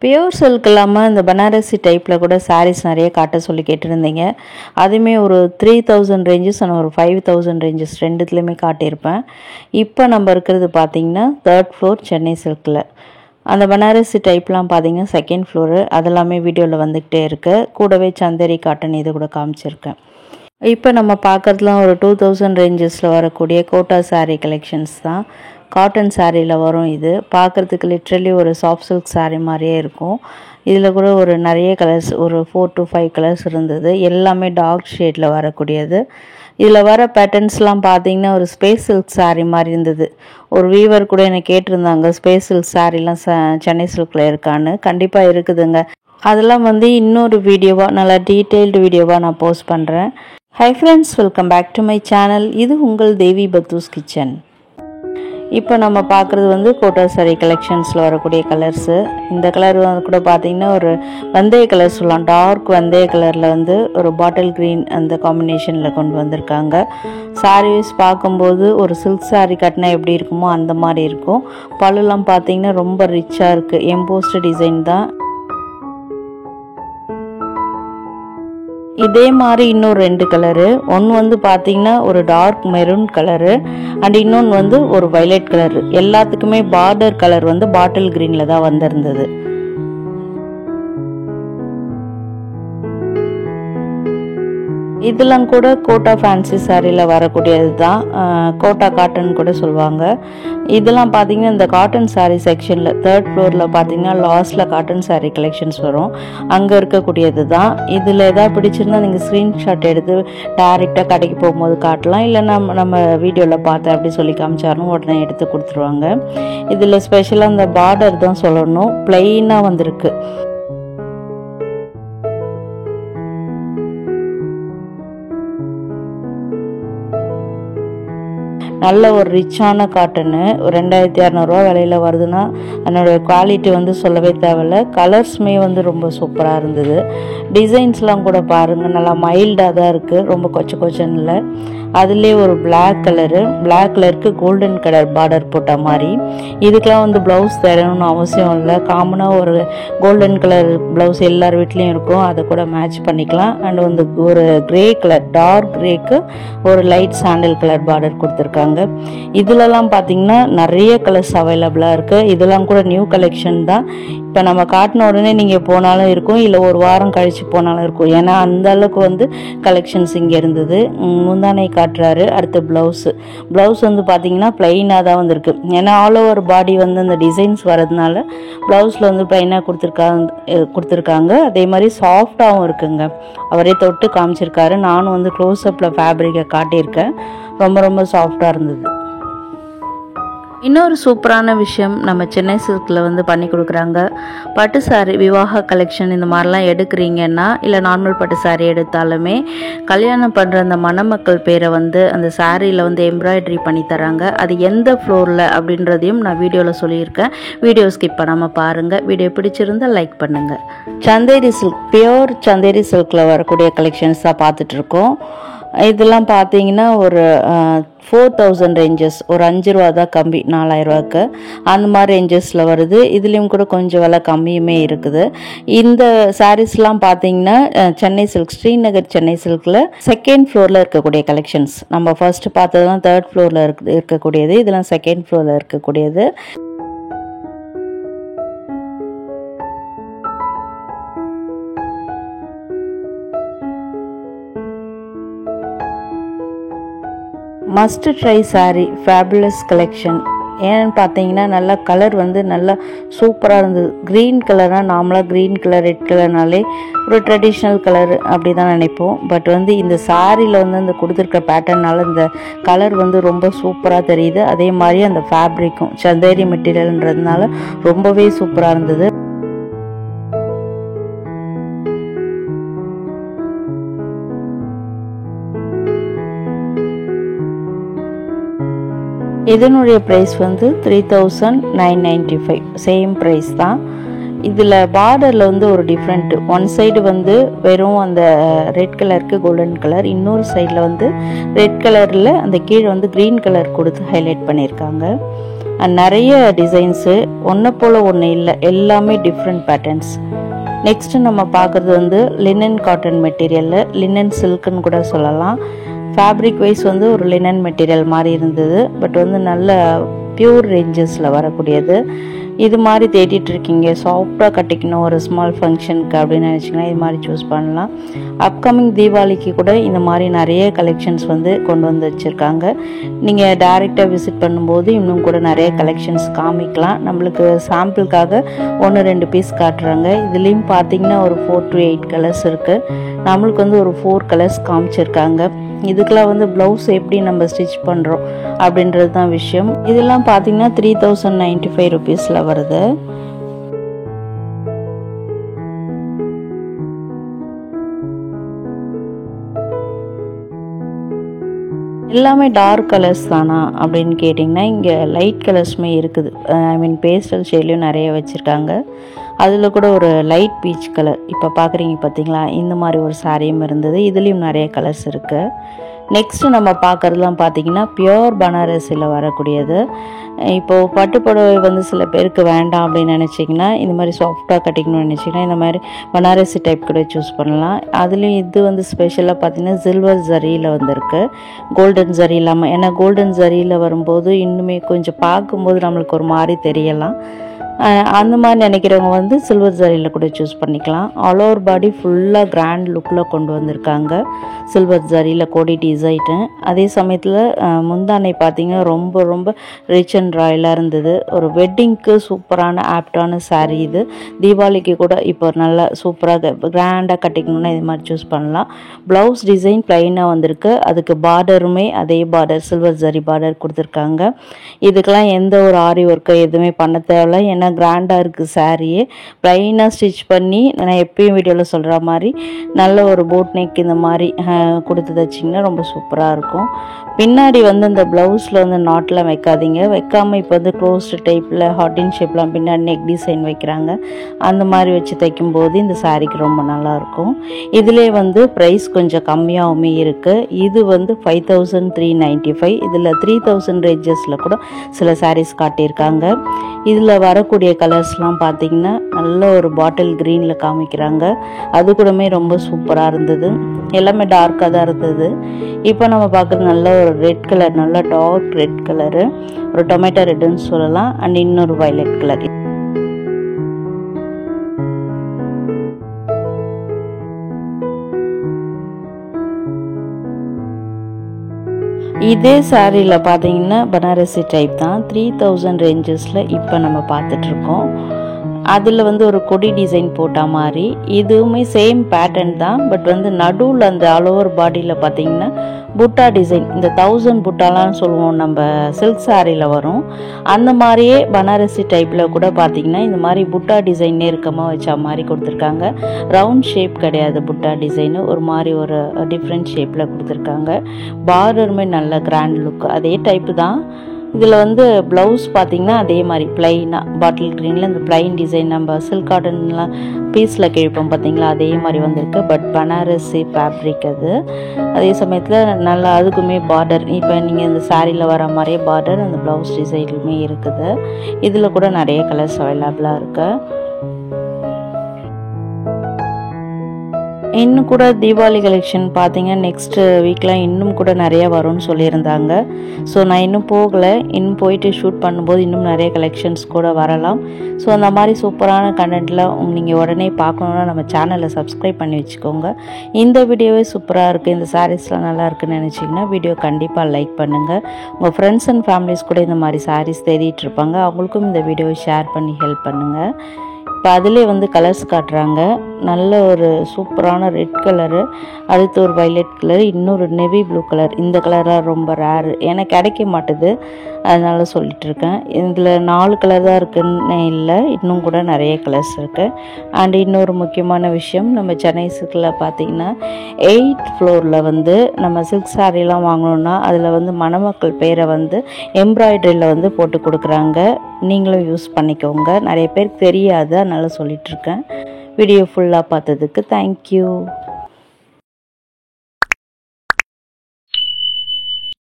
Pure silk இல்லாமல் இந்த பனாரசி டைப்பில் கூட சாரீஸ் நிறைய காட்ட சொல்லி கேட்டிருந்தீங்க. அதுவுமே ஒரு 3000 ரேஞ்சஸ் அண்ட் ஒரு 5000 ரேஞ்சஸ் ரெண்டுத்துலேயுமே காட்டியிருப்பேன். இப்போ நம்ம இருக்கிறது பார்த்திங்கன்னா 3rd ஃப்ளோர் சென்னை சில்கில். அந்த பனாரசி டைப்லாம் பார்த்திங்கன்னா 2nd ஃப்ளோரு. அதெல்லாமே வீடியோவில் வந்துக்கிட்டே இருக்குது. கூடவே சந்தேரி காட்டன் இது கூட காமிச்சிருக்கேன். இப்போ நம்ம பார்க்குறதுலாம் ஒரு 2000 ரேஞ்சஸில் வரக்கூடிய கோட்டா சாரீ கலெக்ஷன்ஸ் தான். காட்டன் சாரியில் வரும். இது பார்க்குறதுக்கு லிட்ரலி ஒரு சாஃப்ட் சில்க் சாரீ மாதிரியே இருக்கும். இதில் கூட ஒரு நிறைய கலர்ஸ், ஒரு 4 to 5 கலர்ஸ் இருந்தது. எல்லாமே டார்க் ஷேடில் வரக்கூடியது. இதில் வர பேட்டர்ன்ஸ்லாம் பார்த்தீங்கன்னா ஒரு ஸ்பேஸ் சில்க் சாரீ மாதிரி இருந்தது. ஒரு வீவர் கூட என்னை கேட்டிருந்தாங்க, ஸ்பேஸ் சில்க் சாரீலாம் சென்னை சில்கில் இருக்கான்னு. கண்டிப்பாக இருக்குதுங்க. அதெல்லாம் இன்னொரு வீடியோவாக, நல்லா டீட்டெயில்டு வீடியோவாக நான் போஸ்ட் பண்ணுறேன். Hi friends, welcome back to my channel. இது உங்கள் தேவி பத்தூஸ் கிச்சன். இப்போ நம்ம பார்க்குறது கோட்டா சாரீ கலெக்ஷன்ஸில் வரக்கூடிய கலர்ஸு. இந்த கலர் கூட பார்த்திங்கன்னா ஒரு வெந்தய கலர் சொல்லலாம். டார்க் வெந்தய கலரில் ஒரு பாட்டில் க்ரீன் அந்த காம்பினேஷனில் கொண்டு வந்திருக்காங்க. சாரீஸ் பார்க்கும்போது ஒரு சில்க் சாரீ கட்டினா எப்படி இருக்குமோ அந்த மாதிரி இருக்கும். பல்லுலாம் பார்த்திங்கன்னா ரொம்ப ரிச்சாக இருக்குது. எம்போஸ்ட் டிசைன் தான். இதே மாதிரி இன்னும் 2 கலரு. ஒன்று பார்த்தீங்கன்னா ஒரு டார்க் மெரூன் கலரு அண்ட் இன்னொன்று ஒரு வயலட் கலரு. எல்லாத்துக்குமே பார்டர் கலர் பாட்டில் கிரீனில் தான் வந்திருந்தது. இதெல்லாம் கூட கோட்டா ஃபேன்சி சாரியில் வரக்கூடியது தான். கோட்டா காட்டன் கூட சொல்லுவாங்க. இதெல்லாம் பார்த்தீங்கன்னா இந்த காட்டன் சாரீ செக்ஷனில் 3rd ஃப்ளோரில் பார்த்தீங்கன்னா லாஸ்ட்டில் காட்டன் சாரீ கலெக்ஷன்ஸ் வரும். அங்கே இருக்கக்கூடியது தான். இதில் எதாவது பிடிச்சிருந்தா நீங்கள் ஸ்க்ரீன்ஷாட் எடுத்து டேரெக்டாக கடைக்கு போகும்போது காட்டலாம். இல்லை நம்ம வீடியோவில் பார்த்தேன் அப்படி சொல்லி காமிச்சாலும் உடனே எடுத்து கொடுத்துருவாங்க. இதில் ஸ்பெஷலாக அந்த பார்டர் தான் சொல்லணும், பிளெயினாக வந்திருக்கு. நல்ல ஒரு ரிச்சான காட்டனு. 2200 விலையில் வருதுன்னா அதனுடைய குவாலிட்டி சொல்லவே தேவையில்லை. கலர்ஸுமே ரொம்ப சூப்பராக இருந்தது. டிசைன்ஸ்லாம் கூட பாருங்கள், நல்லா மைல்டாக தான் இருக்குது, ரொம்ப கொச்சன்னு இல்லை. அதுலேயே ஒரு பிளாக் கலருக்கு கோல்டன் கலர் பார்டர் போட்ட மாதிரி. இதுக்கெலாம் ப்ளவுஸ் தரணும்னு அவசியம் இல்லை. காமனாக ஒரு கோல்டன் கலர் ப்ளவுஸ் எல்லார் வீட்லேயும் இருக்கும். அதை கூட மேட்ச் பண்ணிக்கலாம். அண்ட் ஒரு கிரே கலர், டார்க் கிரேக்கு ஒரு லைட் சாண்டல் கலர் பார்டர் கொடுத்துருக்காங்க. இதுலலாம் பார்த்தீங்கன்னா நிறைய கலர்ஸ் அவைலபிளாக இருக்குது. இதெல்லாம் கூட நியூ கலெக்ஷன் தான். இப்போ நம்ம காட்டின உடனே நீங்கள் போனாலும் இருக்கும், இல்லை ஒரு வாரம் கழித்து போனாலும் இருக்கும். ஏன்னா அந்த அளவுக்கு கலெக்ஷன்ஸ் இங்கே இருந்தது. முந்தானை காட்டுறாரு. அடுத்து ப்ளவுஸ் பார்த்தீங்கன்னா பிளைனாக தான் வந்திருக்கு. ஏன்னா ஆல் ஓவர் பாடி அந்த டிசைன்ஸ் வரதுனால ப்ளவுஸில் பிளைனாக கொடுத்துருக்காங்க. அதே மாதிரி சாஃப்டாகவும் இருக்குங்க. அவரே தொட்டு காமிச்சிருக்காரு. நானும் க்ளோஸ்அப்பில் ஃபேப்ரிக்கை காட்டியிருக்கேன். ரொம்ப சாஃப்டாக இருந்தது. இன்னொரு சூப்பரான விஷயம், நம்ம சென்னை சில்கில் பண்ணி கொடுக்குறாங்க. பட்டு சாரி விவாக கலெக்ஷன் இந்த மாதிரிலாம் எடுக்கிறீங்கன்னா, இல்லை நார்மல் பட்டு சாரி எடுத்தாலுமே கல்யாணம் பண்ணுற அந்த மணமக்கள் பேரை அந்த சாரியில் எம்ப்ராய்டரி பண்ணி தராங்க. அது எந்த ஃப்ளோரில் அப்படின்றதையும் நான் வீடியோவில் சொல்லியிருக்கேன். வீடியோ ஸ்கிப் பண்ணாமல் பாருங்கள். வீடியோ பிடிச்சிருந்தால் லைக் பண்ணுங்கள். சந்தேரி சில்க், பியோர் சந்தேரி சில்கில் வரக்கூடிய கலெக்ஷன்ஸ் தான் பார்த்துட்ருக்கோம். இதெல்லாம் பார்த்தீங்கன்னா ஒரு 4000 ரேஞ்சஸ், ஒரு 5 ரூபா தான் கம்மி, 4000 ரூபாய்க்கு அந்த மாதிரி ரேஞ்சஸில் வருது. இதுலேயும் கூட கொஞ்சம் விலை கம்மியுமே இருக்குது. இந்த சாரீஸ்லாம் பார்த்தீங்கன்னா சென்னை சில்க், ஸ்ரீநகர் சென்னை சில்கில் 2nd ஃப்ளோரில் இருக்கக்கூடிய கலெக்ஷன்ஸ். நம்ம ஃபர்ஸ்ட் பார்த்தது தான் 3rd ஃப்ளோரில் இருக்கக்கூடியது. இதெல்லாம் 2nd ஃப்ளோரில் இருக்கக்கூடியது. Must try sari fabulous collection. ஏன்னு பார்த்தீங்கன்னா நல்லா கலர் நல்லா சூப்பராக இருந்தது. க்ரீன் கலர்னால் நார்மலாக க்ரீன் கலர், ரெட் கலர்னாலே ஒரு ட்ரெடிஷ்னல் கலர் அப்படி தான் நினைப்போம். பட் இந்த சாரியில் அந்த கொடுத்துருக்க பேட்டர்னால் இந்த கலர் ரொம்ப சூப்பராக தெரியுது. அதே மாதிரி அந்த ஃபேப்ரிக்கும் சந்தேரி மெட்டீரியல்ன்றதுனால ரொம்பவே சூப்பராக இருந்தது. இதனுடைய ப்ரைஸ் 3995, சேம் ப்ரைஸ் தான். இதில் பார்டரில் ஒரு டிஃப்ரெண்ட், ஒன் சைடு வெறும் அந்த ரெட் கலருக்கு கோல்டன் கலர், இன்னொரு சைடில் ரெட் கலரில் அந்த கீழே க்ரீன் கலர் கொடுத்து ஹைலைட் பண்ணியிருக்காங்க. அண்ட் நிறைய டிசைன்ஸு ஒன்றை போல் ஒன்று இல்லை, எல்லாமே டிஃப்ரெண்ட் பேட்டர்ன்ஸ். நெக்ஸ்ட்டு நம்ம பார்க்குறது வந்து லினன் காட்டன் மெட்டீரியலில், லினன் சில்க்குன்னு கூட சொல்லலாம். ஃபேப்ரிக் வைஸ் வந்து ஒரு லினன் மெட்டீரியல் மாதிரி இருந்தது, பட் வந்து நல்ல பியூர் ரேஞ்சஸில் வரக்கூடியது. இது மாதிரி தேடிட்டு இருக்கீங்க, சாஃப்டாக கட்டிக்கணும் ஒரு ஸ்மால் ஃபங்க்ஷனுக்கு அப்படின்னு நினச்சிங்கன்னா இது மாதிரி சூஸ் பண்ணலாம். அப்கமிங் தீபாவளிக்கு கூட இந்த மாதிரி நிறைய கலெக்ஷன்ஸ் வந்து கொண்டு வந்து வச்சுருக்காங்க. நீங்கள் டைரெக்டாக விசிட் பண்ணும்போது இன்னும் கூட நிறைய கலெக்ஷன்ஸ் காமிக்கலாம். நம்மளுக்கு சாம்பிளுக்காக 1-2 பீஸ் காட்டுறாங்க. இதுலேயும் பார்த்தீங்கன்னா ஒரு 4 to 8 கலர்ஸ் இருக்குது. நம்மளுக்கு வந்து ஒரு 4 கலர்ஸ் காமிச்சிருக்காங்க. இதுக்கெல்லாம் வந்து ப்ளவுஸ் எப்படி நம்ம ஸ்டிச் பண்ணுறோம் அப்படின்றது தான் விஷயம். இதெல்லாம் பார்த்தீங்கன்னா 3095 rupeesல வருது. எல்லாமே டார்க் கலர்ஸ் தானா அப்படின்னு கேட்டிங்கன்னா இங்கே லைட் கலர்ஸுமே இருக்குது. ஐ மீன் பேஸ்டல் ஷேட்லேயும் நிறைய வச்சுருக்காங்க. அதில் கூட ஒரு லைட் பீச் கலர் இப்போ பார்க்குறீங்க பார்த்தீங்களா, இந்த மாதிரி ஒரு சாரியும் இருந்தது. இதுலேயும் நிறைய கலர்ஸ் இருக்குது. நெக்ஸ்ட்டு நம்ம பார்க்குறதுலாம் பார்த்திங்கன்னா பியோர் பனாரஸில் வரக்கூடியது. இப்போது பட்டு புடவை வந்து சில பேருக்கு வேண்டாம் அப்படின்னு நினச்சிங்கன்னா, இந்த மாதிரி சாஃப்டாக கட்டிக்கணும்னு நினச்சிங்கன்னா இந்த மாதிரி பனாரசி டைப் கூட சூஸ் பண்ணலாம். அதுலேயும் இது வந்து ஸ்பெஷலாக பார்த்திங்கன்னா சில்வர் ஜரியில் வந்திருக்கு, கோல்டன் ஜரி இல்லாமல். ஏன்னா கோல்டன் ஜரியில் வரும்போது இன்னுமே கொஞ்சம் பார்க்கும்போது நம்மளுக்கு ஒரு மாதிரி தெரியலாம். அந்த மாதிரி நினைக்கிறவங்க வந்து சில்வர் ஜரியில் கூட சூஸ் பண்ணிக்கலாம். ஆல் ஓவர் பாடி ஃபுல்லாக கிராண்ட் லுக்கில் கொண்டு வந்திருக்காங்க சில்வர் ஜரியில் கோடி டிசைனு. அதே சமயத்தில் முந்தானை பார்த்திங்கன்னா ரொம்ப ரொம்ப ரிச் அண்ட் ராயலாக இருந்தது. ஒரு வெட்டிங்க்கு சூப்பரான ஆப்டான சாரீ இது. தீபாவளிக்கு கூட இப்போ நல்லா சூப்பராக கிராண்டாக கட்டிக்கணுன்னா இது மாதிரி சூஸ் பண்ணலாம். ப்ளவுஸ் டிசைன் ப்ளைனாக வந்திருக்கு. அதுக்கு பார்டருமே அதே பார்டர் சில்வர் ஜரி பார்டர் கொடுத்துருக்காங்க. இதுக்கெல்லாம் எந்த ஒரு ஆரி ஒர்க்கை எதுவுமே பண்ண தேவையில்லை. ஏன்னா கிராண்டாக இருக்குது சாரியே. ப்ளைனாக ஸ்டிச் பண்ணி நான் எப்பயும் வீடியோவில் சொல்கிற மாதிரி நல்ல ஒரு போட் நெக் இந்த மாதிரி கொடுத்து தைச்சிங்கன்னா ரொம்ப சூப்பராக இருக்கும். பின்னாடி வந்து இந்த ப்ளவுஸில் வந்து நாட்லாம் வைக்காதீங்க, வைக்காமல் இப்போ வந்து க்ளோஸ்டு டைப்பில் ஹார்டின் ஷேப்லாம் பின்னாடி நெக் டிசைன் வைக்கிறாங்க. அந்த மாதிரி வச்சு தைக்கும்போது இந்த சாரிக்கு ரொம்ப நல்லாயிருக்கும். இதிலே வந்து ப்ரைஸ் கொஞ்சம் கம்மியாகவுமே இருக்குது. இது வந்து 5395. இதில் 3000 ரேஞ்சஸில் கூட சில சாரீஸ் காட்டியிருக்காங்க. இதில் வரக்கூடிய கலர்ஸ்லாம் பார்த்திங்கன்னா நல்ல ஒரு பாட்டில் க்ரீனில் காமிக்கிறாங்க. அது கூடமே ரொம்ப சூப்பராக இருந்தது. எல்லாமே டார்க்காக தான் இருந்தது. இப்போ நம்ம பார்க்குறது நல்ல ஒரு ரெட் கலர், நல்ல டார்க் ரெட் கலரு, ஒரு டொமேட்டோ ரெட்டுன்னு சொல்லலாம். அண்ட் இன்னொரு வயலட் கலர். இதே சாரியில் பார்த்தீங்கன்னா பனாரசி டைப் தான் 3000 ரேஞ்சஸில் இப்போ நம்ம பார்த்துட்ருக்கோம். அதில் வந்து ஒரு கொடி டிசைன் போட்ட மாதிரி, இதுவுமே சேம் பேட்டர்ன் தான். பட் வந்து நடுவில் அந்த ஆல் ஓவர் பாடியில் பார்த்தீங்கன்னா புட்டா டிசைன், இந்த 1000 புட்டாலாம் சொல்லுவோம் நம்ம சில்க் சாரியில் வரும். அந்த மாதிரியே பனாரசி டைப்பில் கூட பார்த்திங்கன்னா இந்த மாதிரி புட்டா டிசைன் நெருக்கமாக வச்ச மாதிரி கொடுத்துருக்காங்க. ரவுண்ட் ஷேப் கிடையாது புட்டா டிசைனு, ஒரு மாதிரி ஒரு டிஃப்ரெண்ட் ஷேப்பில் கொடுத்துருக்காங்க. பார்டருமே நல்ல கிராண்ட் லுக், அதே டைப்பு தான். இதில் வந்து ப்ளவுஸ் பார்த்திங்கன்னா அதே மாதிரி ப்ளைனாக பாட்டில் க்ரீனில் இந்த ப்ளைன் டிசைன் நம்ம சில்க் காட்டன்லாம் பீஸில் கிழிப்போம் பார்த்திங்களா, அதே மாதிரி வந்திருக்கு. பட் பனாரசி ஃபேப்ரிக் அது. அதே சமயத்தில் நல்லா அதுக்குமே பார்டர், இப்போ நீங்கள் இந்த சாரியில் வர மாதிரியே பார்டர் அந்த ப்ளவுஸ் டிசைன்லுமே இருக்குது. இதில் கூட நிறைய கலர்ஸ் அவைலபிளாக இருக்குது. இன்னும் கூட தீபாவளி கலெக்ஷன் பார்த்தீங்கன்னா நெக்ஸ்ட் வீக்லாம் இன்னும் கூட நிறைய வரும்னு சொல்லியிருந்தாங்க. ஸோ நான் இன்னும் போகலை, இன்னும் போயிட்டு ஷூட் பண்ணும்போது இன்னும் நிறைய கலெக்ஷன்ஸ் கூட வரலாம். ஸோ அந்த மாதிரி சூப்பரான கண்டென்ட்டில் நீங்கள் உடனே பார்க்கணுன்னா நம்ம சேனலை சப்ஸ்கிரைப் பண்ணி வச்சுக்கோங்க. இந்த வீடியோவே சூப்பராக இருக்குது, இந்த சாரீஸ்லாம் நல்லா இருக்குன்னு நினச்சிங்கன்னா வீடியோ கண்டிப்பாக லைக் பண்ணுங்கள். உங்கள் ஃப்ரெண்ட்ஸ் அண்ட் ஃபேமிலிஸ் கூட இந்த மாதிரி சாரீஸ் தேடிட்டு இருப்பாங்க, அவங்களுக்கும் இந்த வீடியோவை ஷேர் பண்ணி ஹெல்ப் பண்ணுங்கள். இப்போ அதிலே வந்து கலர்ஸ் காட்டுறாங்க. நல்ல ஒரு சூப்பரான ரெட் கலரு, அடுத்து ஒரு வைலட் கலர், இன்னொரு நெவி ப்ளூ கலர். இந்த கலராக ரொம்ப ரேரு, எனக்கு கிடைக்க மாட்டுது, அதனால சொல்லிட்டு இருக்கேன். இதில் 4 கலர் தான் இருக்குன்னு இல்லை, இன்னும் கூட நிறைய கலர்ஸ் இருக்குது. அண்ட் இன்னொரு முக்கியமான விஷயம், நம்ம சென்னை சில்கில் பார்த்தீங்கன்னா 8th ஃப்ளோரில் வந்து நம்ம சில்க் சாரீலாம் வாங்கணுன்னா அதில் வந்து மணமக்கள் பேரை வந்து எம்ப்ராய்டரியில் வந்து போட்டு கொடுக்குறாங்க. நீங்களும் யூஸ் பண்ணிக்கோங்க, நிறைய பேருக்கு தெரியாது, அதனால சொல்லிகிட்ருக்கேன். வீடியோ ஃபுல்லாக பார்த்ததுக்கு தேங்க்யூ.